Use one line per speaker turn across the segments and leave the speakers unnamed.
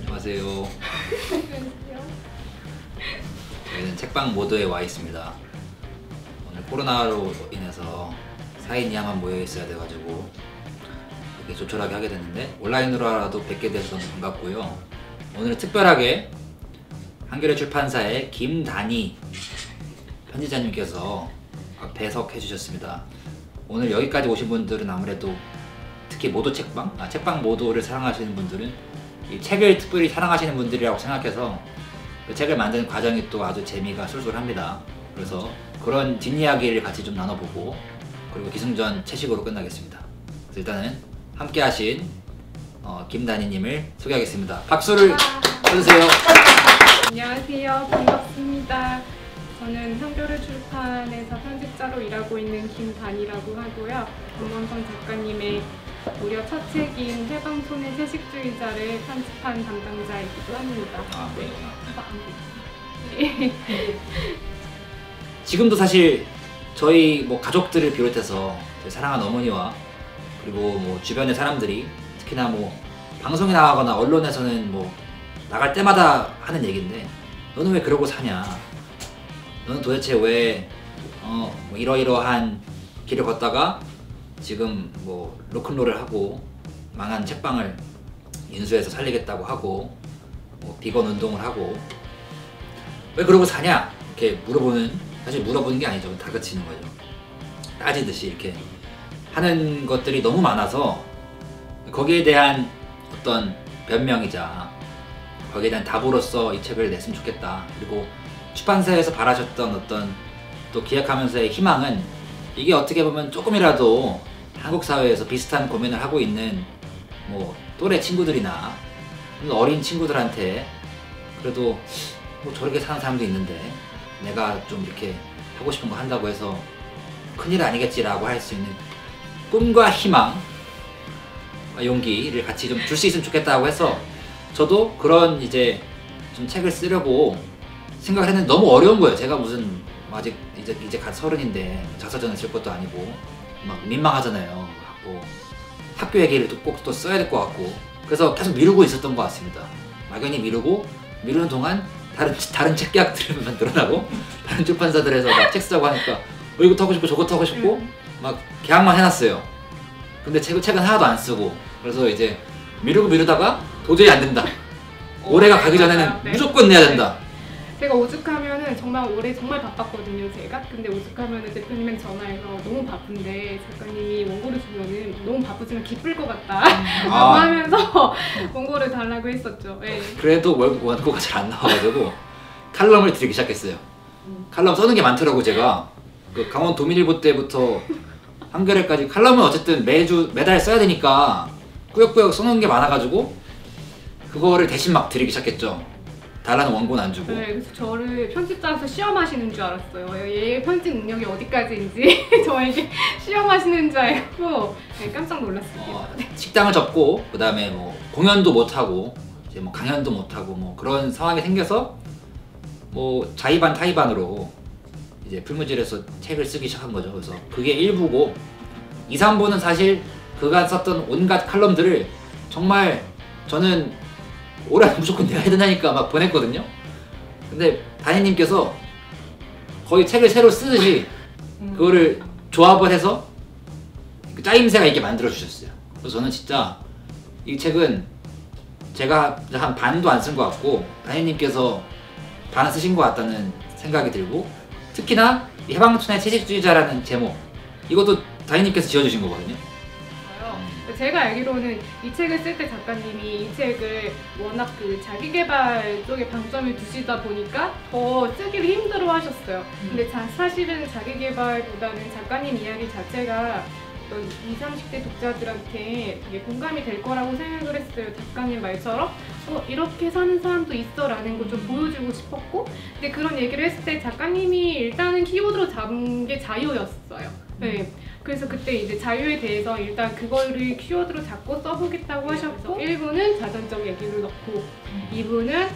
안녕하세요. 저희는 책방 모드에 와 있습니다. 오늘 코로나로 인해서 4인이야만 모여 있어야 돼가지고 이렇게 조촐하게 하게 됐는데 온라인으로라도 뵙게 돼서 너무 반갑고요. 오늘은 특별하게 한겨레 출판사의 김단희 편집자님께서 배석해 주셨습니다. 오늘 여기까지 오신 분들은 아무래도 특히 모도 책방, 책방 모도를 사랑하시는 분들은 이 책을 특별히 사랑하시는 분들이라고 생각해서 그 책을 만드는 과정이 또 아주 재미가 쏠쏠합니다. 그래서 그런 뒷이야기를 같이 좀 나눠보고 그리고 기승전 채식으로 끝나겠습니다. 그래서 일단은 함께 하신 김단희님을 소개하겠습니다. 박수를 쳐주세요.
안녕하세요. 반갑습니다. 저는 한겨레 출판에서 편집자로 일하고 있는 김단희라고 하고요. 권원성 작가님의 무려 첫 책인 해방촌의 채식주의자를 편집한 담당자이기도 합니다.
아, 네. 지금도 사실 저희 가족들을 비롯해서 저희 사랑하는 어머니와 그리고 주변의 사람들이 특히나 방송에 나가거나 언론에서는 나갈 때마다 하는 얘기인데, 너는 왜 그러고 사냐? 너는 도대체 왜 이러이러한 길을 걷다가 지금 로큰롤을 하고 망한 책방을 인수해서 살리겠다고 하고 비건 운동을 하고 왜 그러고 사냐? 이렇게 사실 물어보는 게 아니죠. 다그치는 거죠. 따지듯이 이렇게 하는 것들이 너무 많아서 거기에 대한 어떤 변명이자 거기에 대한 답으로서 이 책을 냈으면 좋겠다. 그리고 출판사에서 바라셨던 어떤 또 기획하면서의 희망은, 이게 어떻게 보면 조금이라도 한국 사회에서 비슷한 고민을 하고 있는 또래 친구들이나 어린 친구들한테 그래도 저렇게 사는 사람도 있는데 내가 좀 이렇게 하고 싶은 거 한다고 해서 큰일 아니겠지라고 할 수 있는 꿈과 희망, 용기를 같이 좀 줄 수 있으면 좋겠다고 해서 저도 그런 좀 책을 쓰려고 생각을 했는데 너무 어려운 거예요. 제가 무슨 아직 이제 갓 30인데 자서전을 쓸 것도 아니고 민망하잖아요. 학교 얘기를 꼭 또 써야 될 것 같고, 그래서 계속 미루고 있었던 것 같습니다. 막연히 미루는 동안 다른 책 계약들만 늘어나고 다른 출판사들에서 책 쓰자고 하니까 이것도 하고 싶고 저것도 하고 싶고 계약만 해놨어요. 근데 책은 하나도 안 쓰고, 그래서 이제 미루다가 도저히 안 된다. 올해가 가기 전에는 무조건 내야 된다.
제가 오죽하면은 정말 올해 정말 바빴거든요, 제가. 근데 오죽하면은 대표님한테 전화해서 너무 바쁜데 작가님이 원고를 주면은 너무 바쁘지만 기쁠 것 같다 라고 하면서 원고를 달라고 했었죠. 네.
그래도 원고가 잘 안 나와가지고 칼럼을 드리기 시작했어요. 칼럼 써는 게 많더라고. 제가 강원 도민일보 때부터 한겨레까지 칼럼은 어쨌든 매달 써야 되니까 꾸역꾸역 써놓은 게 많아가지고 그거를 대신 드리기 시작했죠. 달라는 원고는 안 주고.
네, 그래서 저를 편집자로서 시험하시는 줄 알았어요. 얘의 편집 능력이 어디까지인지 저에게 시험하시는 줄 알고 깜짝 놀랐습니다.
식당을 접고 그 다음에 공연도 못하고 이제 강연도 못하고 그런 상황이 생겨서 자의반 타의반으로 이제 풀무질에서 책을 쓰기 시작한 거죠. 그래서 그게 1부고 2, 3부는 사실 그간 썼던 온갖 칼럼들을 정말 저는 올해 무조건 내가 해야 된다니까 보냈거든요. 근데 단희님께서 거의 책을 새로 쓰듯이 그거를 조합을 해서 짜임새가 있게 만들어 주셨어요. 그래서 저는 진짜 이 책은 제가 한 반도 안 쓴 것 같고 단희님께서 반은 쓰신 것 같다는 생각이 들고, 특히나 이 해방촌의 채식주의자라는 제목, 이것도 단희님께서 지어주신 거거든요.
제가 알기로는 이 책을 쓸 때 작가님이 이 책을 워낙 자기개발 쪽에 방점을 두시다 보니까 더 쓰기를 힘들어 하셨어요. 근데 사실은 자기개발보다는 작가님 이야기 자체가 어떤 20, 30대 독자들한테 되게 공감이 될 거라고 생각을 했어요. 작가님 말처럼 이렇게 사는 사람도 있어 라는 걸 좀 보여주고 싶었고, 근데 그런 얘기를 했을 때 작가님이 일단은 키워드로 잡은 게 자유였어요. 네. 그래서 그때 이제 자유에 대해서 일단 그거를 키워드로 잡고 써보겠다고 하셨고, 1부는 자전적 얘기를 넣고 2부는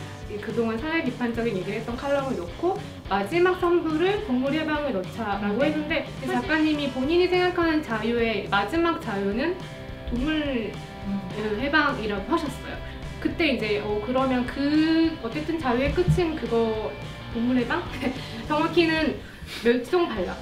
그동안 사회 비판적인 얘기를 했던 칼럼을 넣고 마지막 3부를 동물 해방을 넣자라고 했는데 작가님이 본인이 생각하는 자유의 마지막 자유는 동물 해방이라고 하셨어요. 그때 이제 그러면 어쨌든 자유의 끝은 그거 동물 해방? 정확히는 멸종 반란.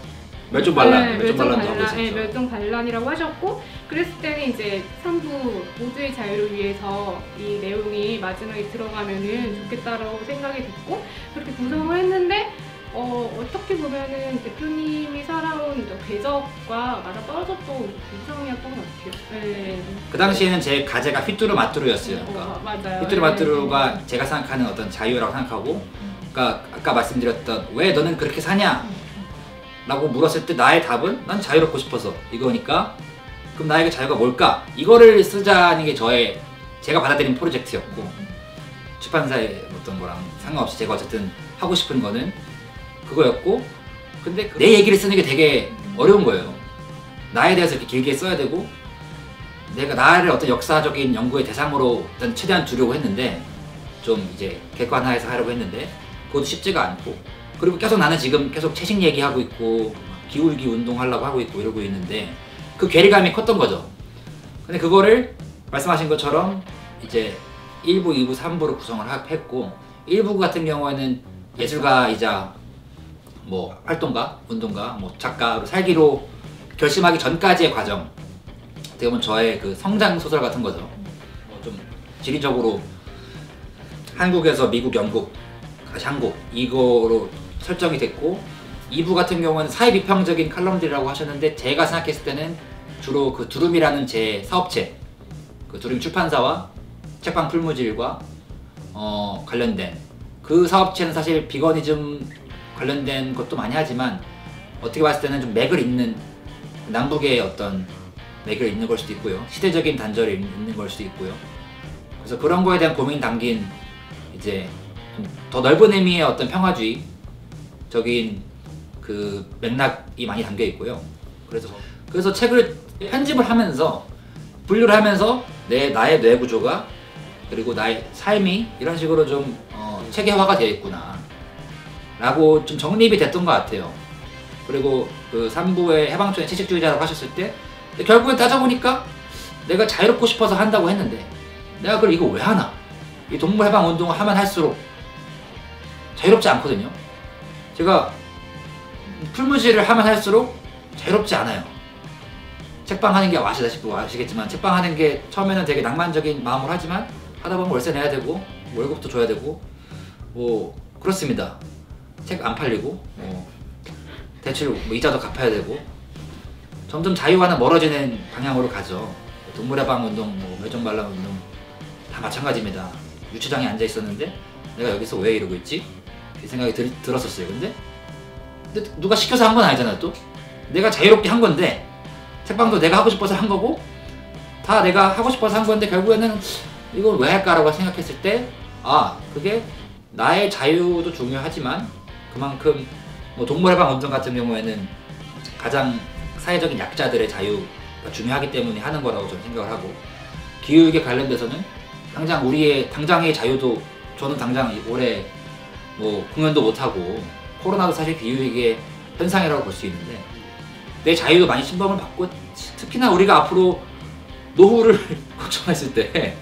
멸종 반란도 하고
네, 멸종 반란이라고 하셨고 그랬을 때는 이제 3부 모두의 자유를 위해서 이 내용이 마지막에 들어가면은 좋겠다라고 생각이 됐고 그렇게 구성을 했는데 어떻게 보면은 대표님이 살아온 궤적과 맞아떨어졌던 구성이었던 것 같아요. 네.
그 당시에는 제 가제가 휘뚜루마뚜루였어요. 그러니까
맞아요.
휘뚜루마뚜루가
네.
제가 생각하는 어떤 자유라고 생각하고, 그러니까 아까 말씀드렸던 왜 너는 그렇게 사냐? 라고 물었을 때 나의 답은 난 자유롭고 싶어서 이거니까 그럼 나에게 자유가 뭘까? 이거를 쓰자는 게 제가 받아들인 프로젝트였고 출판사의 어떤 거랑 상관없이 제가 어쨌든 하고 싶은 거는 그거였고 근데 내 얘기를 쓰는 게 되게 어려운 거예요. 나에 대해서 이렇게 길게 써야 되고 내가 나를 어떤 역사적인 연구의 대상으로 일단 최대한 두려고 했는데 좀 이제 객관화해서 하려고 했는데 그것도 쉽지가 않고 그리고 계속 나는 지금 계속 채식 얘기하고 있고 기울기 운동하려고 하고 있고 이러고 있는데 그 괴리감이 컸던 거죠. 근데 그거를 말씀하신 것처럼 이제 1부, 2부, 3부로 구성을 했고 1부 같은 경우에는 예술가이자 뭐 활동가, 운동가, 뭐 작가로 살기로 결심하기 전까지의 과정 어떻게 보면 저의 그 성장 소설 같은 거죠. 좀 지리적으로 한국에서 미국, 영국, 다시 한국 이거로 설정이 됐고 2부 같은 경우는 사회 비평적인 칼럼들이라고 하셨는데 제가 생각했을 때는 주로 그 두룸이라는 제 사업체 그 두룸 출판사와 책방 풀무질과 관련된 그 사업체는 사실 비거니즘 관련된 것도 많이 하지만 어떻게 봤을 때는 좀 맥을 잇는 남북의 어떤 맥을 잇는 걸 수도 있고요. 시대적인 단절이 있는 걸 수도 있고요. 그래서 그런 거에 대한 고민이 담긴 이제 더 넓은 의미의 어떤 평화주의적인 그 맥락이 많이 담겨 있고요. 그래서 책을 편집을 하면서 분류를 하면서 나의 뇌 구조가 그리고 나의 삶이 이런 식으로 좀 체계화가 되어 있구나 라고 좀 정립이 됐던 것 같아요. 그리고 그 3부의 해방촌의 채식주의자라고 하셨을 때 결국엔 따져보니까 내가 자유롭고 싶어서 한다고 했는데 내가 그걸 이거 왜 하나? 이 동물해방 운동을 하면 할수록 자유롭지 않거든요. 제가 풀무질을 하면 할수록 자유롭지 않아요. 책방 하는 게 아시겠지만 책방 하는 게 처음에는 되게 낭만적인 마음으로 하지만 하다 보면 월세 내야 되고 월급도 줘야 되고 뭐 그렇습니다. 책 안 팔리고 대출 뭐 이자도 갚아야 되고 점점 자유와는 멀어지는 방향으로 가죠. 동물해방 운동, 뭐 멸종반란 운동 다 마찬가지입니다. 유치장에 앉아 있었는데 내가 여기서 왜 이러고 있지? 이 생각이 들었었어요. 근데 누가 시켜서 한 건 아니잖아요. 또 내가 자유롭게 한 건데 책방도 내가 하고 싶어서 한 거고 다 내가 하고 싶어서 한 건데 결국에는 이걸 왜 할까라고 생각했을 때 그게 나의 자유도 중요하지만 그만큼 뭐 동물해방 운동 같은 경우에는 가장 사회적인 약자들의 자유가 중요하기 때문에 하는 거라고 저는 생각을 하고 기후위기에 관련돼서는 당장의 자유도 저는 당장 올해 뭐 공연도 못하고 코로나도 사실 기후위기의 현상이라고 볼 수 있는데 내 자유도 많이 침범을 받고 특히나 우리가 앞으로 노후를 걱정했을 때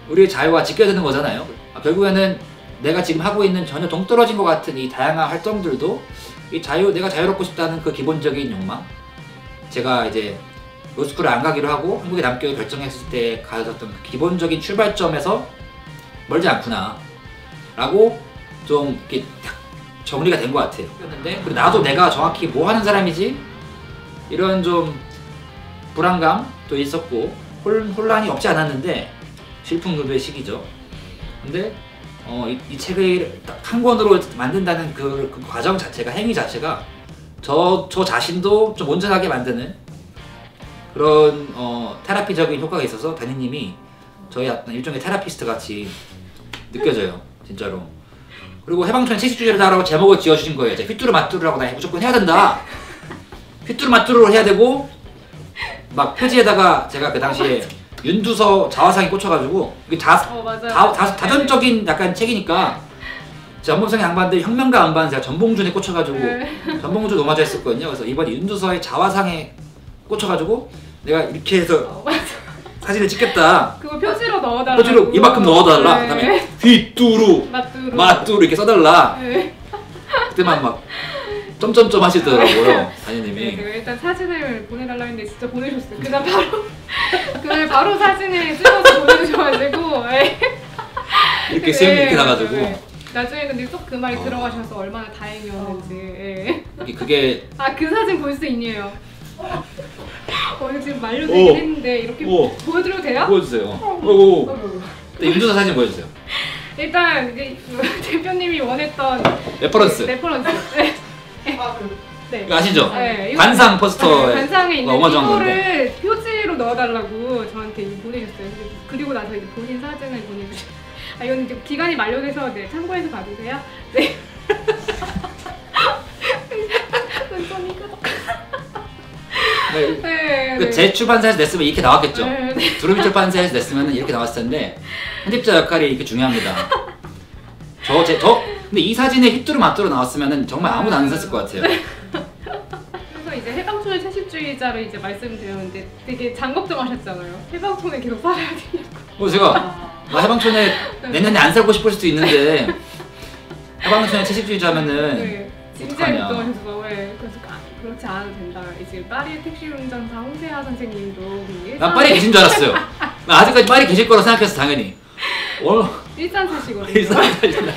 우리의 자유가 지켜야 되는 거잖아요. 결국에는 내가 지금 하고 있는 전혀 동떨어진 것 같은 이 다양한 활동들도 내가 자유롭고 싶다는 그 기본적인 욕망 제가 이제 로스쿨을 안 가기로 하고 한국에 남기로 결정했을 때 가졌던 그 기본적인 출발점에서 멀지 않구나 라고 좀 이렇게 딱 정리가 된 것 같아요. 그리고 나도 내가 정확히 뭐 하는 사람이지? 이런 좀 불안감도 있었고 혼란이 없지 않았는데 질풍노도의 시기죠. 근데 이 책을 딱 한 권으로 만든다는 그 과정 자체가 행위 자체가 저 자신도 좀 온전하게 만드는 그런 테라피적인 효과가 있어서 담임님이 저희 어떤 일종의 테라피스트 같이 느껴져요. 진짜로. 그리고 해방촌의 채식주의자라고 제목을 지어주신 거예요. 휘뚜루마뚜루라고 나 무조건 해야 된다. 휘뚜루마뚜루를 해야 되고 막 표지에다가 제가 그 당시에 윤두서 자화상에 꽂혀가지고 이게
맞아요.
다전적인 약간 책이니까 전범성의 양반들 혁명가 안반 제가 전봉준에 꽂혀가지고 전봉준 오마주 했었거든요. 그래서 이번 윤두서의 자화상에 꽂혀가지고 내가 이렇게 해서 사진을 찍겠다.
그거 표지로 넣어달라.
표지로 이만큼 넣어달라. 그다음에 휘뚜루 마뚜루 이렇게 써달라. 그때만 막 점점점 하시더라고요 담임님이.
제가 일단 사진을 보내달라 했는데 진짜 보내줬어요. 그날 바로 사진을 찍어서 보내주셔가지고
이렇게 쌤 이렇게 나가지고.
나중에 근데 쏙 그 말이 들어가셔서 얼마나 다행이었는지.
그게
그 사진 볼 수 있네요. 오늘 지금 만료되긴 했는데 이렇게 보여드려도 돼요?
보여주세요. 윤두서 사진 보여주세요.
일단 이제 대표님이 원했던
레퍼런스.
네.
아시죠?
네,
관상 포스터에
관상에 있는
어마어마한
이거를 표지로 넣어달라고 저한테 보내셨어요. 그리고 나서 이제 본인 사진을 보내주셨어요. 이거는 이제 기간이 만료돼서 참고해서 봐주세요. 네.
그 제출판사에서 냈으면 이렇게 나왔겠죠. 두루미 출판사에서 냈으면 이렇게 나왔을 텐데 편집자 역할이 이렇게 중요합니다. 근데 이 사진에 휘뚜루 마뚜루 나왔으면 정말 아무도 안 샀을 것 같아요.
그래서 이제 해방촌의 채식주의자를 이제 말씀드렸는데 되게 장걱정하셨잖아요. 해방촌에 계속 살아야 되냐고.
제가 해방촌에 내년에 안 살고 싶을 수도 있는데 해방촌의 채식주의자면은
진지하게 걱정하셔서 그래서 그렇지 않아도 된다. 이제 파리 택시 운전사 홍세아 선생님도
난 파리에 계신 줄 알았어요. 나 아직까지 파리에 계실 거라고 생각했어 당연히.
일산 사시거든요.
일산 사시나.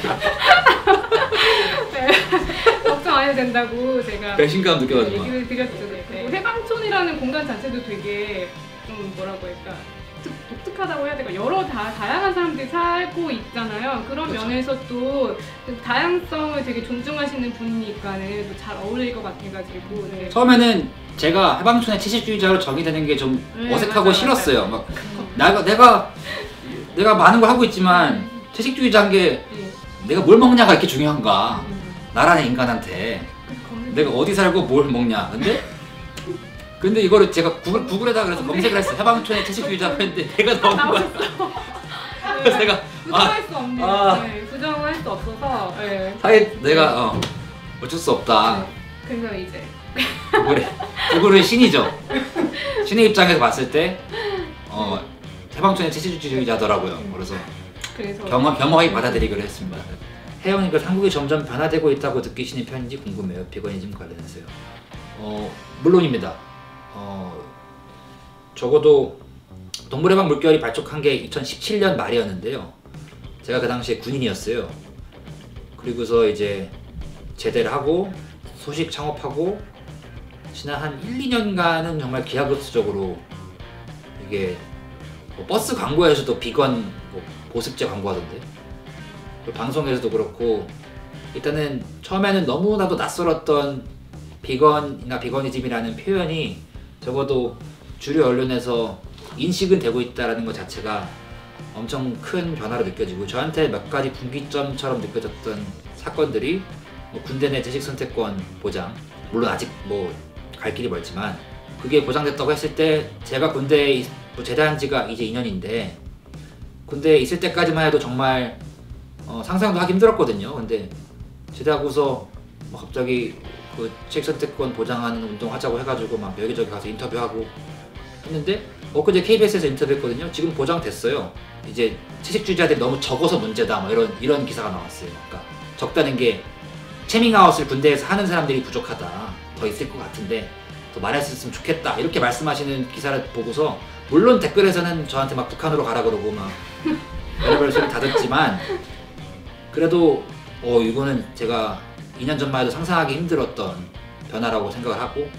걱정 안 해도 된다고 제가
배신감 느껴가지고
얘기를 드렸죠. 해방촌이라는 공간 자체도 되게 좀 뭐라고 할까 독특하다고 해야 될까. 여러 다양한 사람들이 살고 있잖아요. 그런 그렇죠. 면에서 또 다양성을 되게 존중하시는 분이니까는 또 잘 어울릴 것 같아가지고.
처음에는 제가 해방촌의 채식주의자로 정의되는 게 좀 어색하고
맞아,
싫었어요. 막 내가 많은 걸 하고 있지만 채식주의자인 게 내가 뭘 먹냐가 이렇게 중요한가. 나라는 인간한테 내가 어디 살고 뭘 먹냐. 근데 이거를 제가 구글에다 그래서 검색을 했어. 해방촌의 채식주의자로 했는데 내가 나온 거야. 그래서 내가
부정할 수 없네요. 부정할 수 없어서
내가 어쩔 수 없다.
그래서 이제
구글은 신이죠. 신의 입장에서 봤을 때 해방촌의 채식주의자더라고요. 그래서 겸허히 받아들이기로 했습니다. 혜영이가 한국이 점점 변화되고 있다고 느끼시는 편인지 궁금해요. 비건이즘 관련해서요. 물론입니다. 적어도 동물해방 물결이 발족한 게 2017년 말이었는데요. 제가 그 당시에 군인이었어요. 그리고서 이제 제대를 하고 소식 창업하고 지난 한 1, 2년간은 정말 기하급수적으로 이게 버스 광고에서도 비건 보습제 광고하던데 방송에서도 그렇고 일단은 처음에는 너무나도 낯설었던 비건이나 비건이즘이라는 표현이 적어도 주류 언론에서 인식은 되고 있다는 것 자체가 엄청 큰 변화로 느껴지고 저한테 몇 가지 분기점처럼 느껴졌던 사건들이 군대 내 재직 선택권 보장, 물론 아직 갈 길이 멀지만 그게 보장됐다고 했을 때 제가 군대에 제대한 지가 이제 2년인데 군대에 있을 때까지만 해도 정말 상상도 하기 힘들었거든요. 근데 제대하고서 갑자기 그 재직 선택권 보장하는 운동 하자고 해가지고 막 여기저기 가서 인터뷰하고 했는데 엊그제 KBS에서 인터뷰했거든요. 지금 보장됐어요. 이제 채식주의자들이 너무 적어서 문제다 이런 기사가 나왔어요. 그러니까 적다는 게 채밍아웃을 군대에서 하는 사람들이 부족하다. 더 있을 것 같은데 더 말할 수 있으면 좋겠다. 이렇게 말씀하시는 기사를 보고서 물론 댓글에서는 저한테 막 북한으로 가라 그러고 막 별의별 소리 다 듣지만 그래도 이거는 제가 2년 전만 해도 상상하기 힘들었던 변화라고 생각을 하고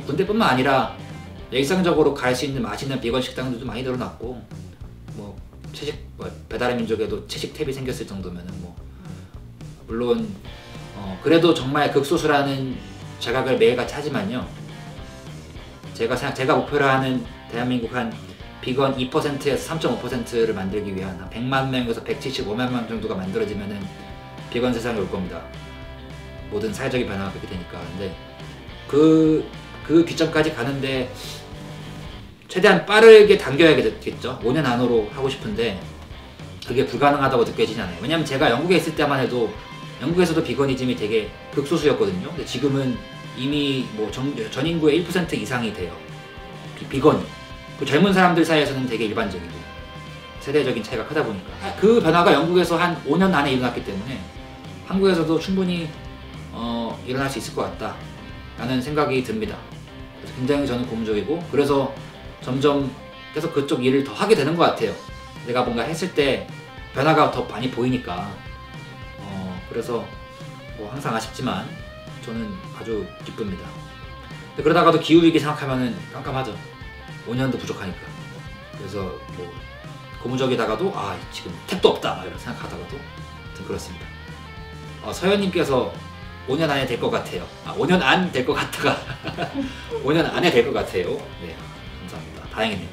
군대뿐만 아니라 일상적으로 갈 수 있는 맛있는 비건 식당들도 많이 늘어났고 채식 배달의 민족에도 채식 탭이 생겼을 정도면은 물론 그래도 정말 극소수라는 자각을 매일같이 하지만요. 제가 목표로 하는 대한민국 한 비건 2%에서 3.5%를 만들기 위한 한 100만 명에서 175만 명 정도가 만들어지면은 비건 세상에 올 겁니다. 모든 사회적인 변화가 그렇게 되니까. 근데 그 귀점까지 가는데 최대한 빠르게 당겨야겠죠. 5년 안으로 하고 싶은데 그게 불가능하다고 느껴지지 않아요. 왜냐면 제가 영국에 있을 때만 해도 영국에서도 비거니즘이 되게 극소수였거든요. 근데 지금은 이미 뭐 전 인구의 1% 이상이 돼요. 비건이. 그 젊은 사람들 사이에서는 되게 일반적이고 세대적인 차이가 크다 보니까 그 변화가 영국에서 한 5년 안에 일어났기 때문에 한국에서도 충분히 일어날 수 있을 것 같다 라는 생각이 듭니다. 그래서 굉장히 저는 고무적이고 그래서 점점 계속 그쪽 일을 더 하게 되는 것 같아요. 내가 뭔가 했을 때 변화가 더 많이 보이니까 그래서 뭐 항상 아쉽지만 저는 아주 기쁩니다. 그러다가도 기후위기 생각하면은 깜깜하죠. 5년도 부족하니까. 그래서 뭐 고무적이다가도 지금 택도 없다 이런 생각하다가도 좀 그렇습니다. 서현님께서 5년 안에 될 것 같아요. 5년 안 될 것 같다가 5년 안에 될 것 같아요. 네, 감사합니다. 다행이네요.